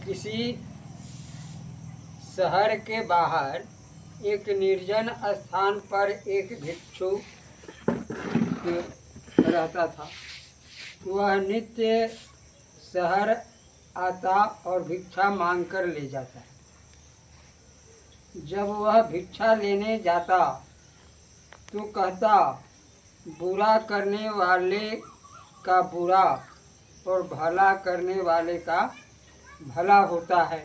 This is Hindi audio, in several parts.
किसी शहर के बाहर एक निर्जन स्थान पर एक भिक्षु रहता था। वह नित्य शहर आता और भिक्षा मांगकर ले जाता। जब वह भिक्षा लेने जाता तो कहता, बुरा करने वाले का बुरा और भला करने वाले का भला होता है।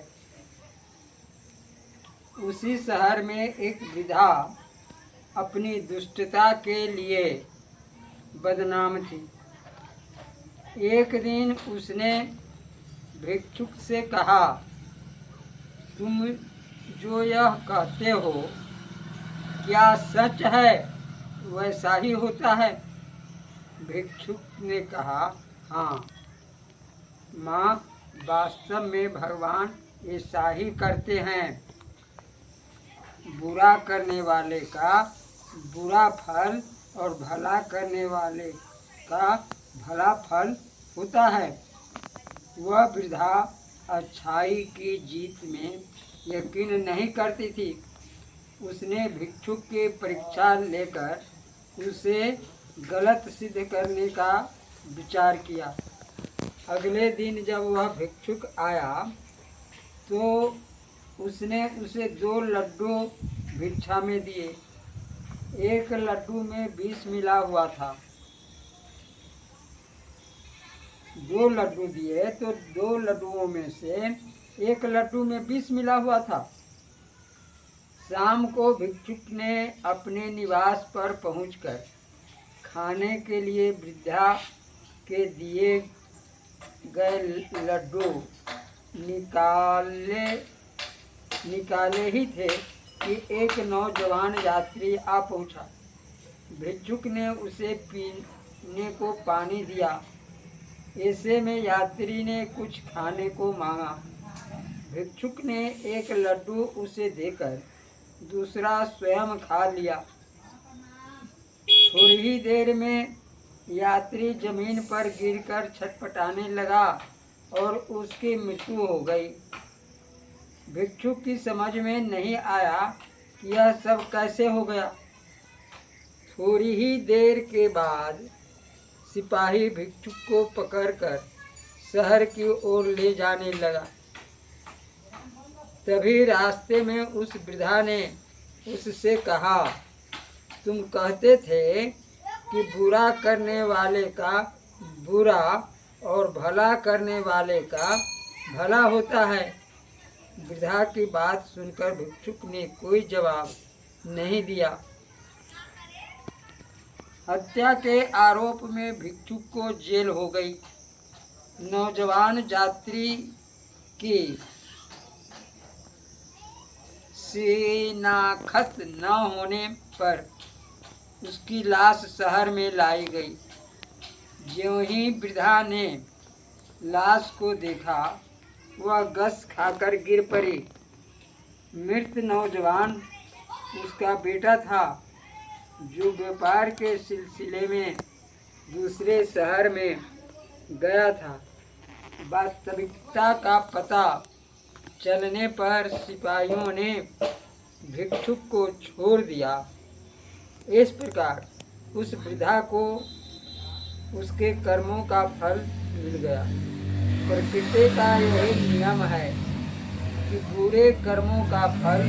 उसी शहर में एक वृद्धा अपनी दुष्टता के लिए बदनाम थी। एक दिन उसने भिक्षुक से कहा, तुम जो यह कहते हो क्या सच है? वैसा ही होता है। भिक्षुक ने कहा, हाँ माँ, वास्तव में भगवान ऐसा ही करते हैं। बुरा करने वाले का बुरा फल और भला करने वाले का भला फल होता है। वह वृद्धा अच्छाई की जीत में यकीन नहीं करती थी। उसने भिक्षुक की परीक्षा लेकर उसे गलत सिद्ध करने का विचार किया। अगले दिन जब वह भिक्षुक आया तो उसने उसे 2 लड्डू भिक्षा में दिए। एक लड्डू में विष मिला हुआ था। 2 लड्डू दिए तो 2 लड्डुओं में से एक लड्डू में विष मिला हुआ था। शाम को भिक्षुक ने अपने निवास पर पहुंचकर खाने के लिए वृद्धा के दिए गए लड्डू निकाले ही थे कि एक नौजवान यात्री आ पहुंचा। भिक्षुक ने उसे पीने को पानी दिया। ऐसे में यात्री ने कुछ खाने को मांगा। भिक्षुक ने एक लड्डू उसे देकर दूसरा स्वयं खा लिया। थोड़ी ही देर में यात्री जमीन पर गिरकर छटपटाने लगा और उसकी मृत्यु हो गई। भिक्षुक की समझ में नहीं आया कि यह सब कैसे हो गया। थोड़ी ही देर के बाद सिपाही भिक्षुक को पकड़कर शहर की ओर ले जाने लगा। तभी रास्ते में उस वृद्धा ने उससे कहा, तुम कहते थे कि बुरा करने वाले का बुरा और भला करने वाले का भला होता है। वृद्धा की बात सुनकर भिक्षुक ने कोई जवाब नहीं दिया। हत्या के आरोप में भिक्षुक को जेल हो गई। नौजवान यात्री की शिनाख्त न होने पर उसकी लाश शहर में लाई गई। ज्यों ही वृद्धा ने लाश को देखा, वह गस खाकर गिर पड़ी। मृत नौजवान उसका बेटा था, जो व्यापार के सिलसिले में दूसरे शहर में गया था। वास्तविकता का पता चलने पर सिपाहियों ने भिक्षुक को छोड़ दिया। इस प्रकार उस वृद्धा को उसके कर्मों का फल मिल गया। प्रकृति का यही नियम है कि बुरे कर्मों का फल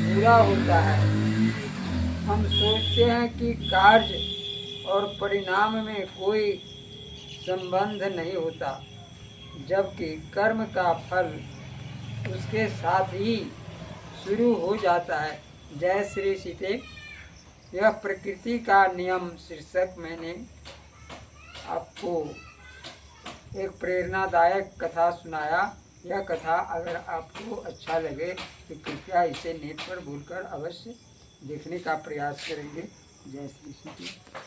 बुरा होता है। हम सोचते हैं कि कार्य और परिणाम में कोई संबंध नहीं होता, जबकि कर्म का फल उसके साथ ही शुरू हो जाता है। जय श्री सीते। यह प्रकृति का नियम शीर्षक मैंने आपको एक प्रेरणादायक कथा सुनाया। यह कथा अगर आपको अच्छा लगे तो कृपया इसे नेट पर भूलकर अवश्य देखने का प्रयास करेंगे। जय श्री सीते।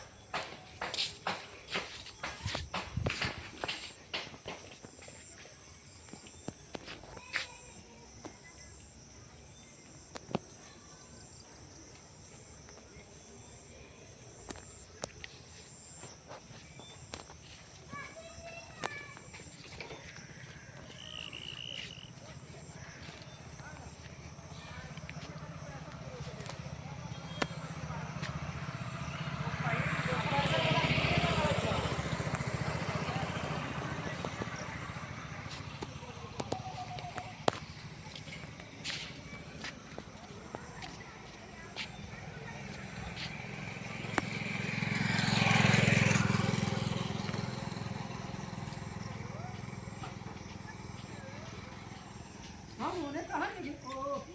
हम उन्हें कहा नहीं ओ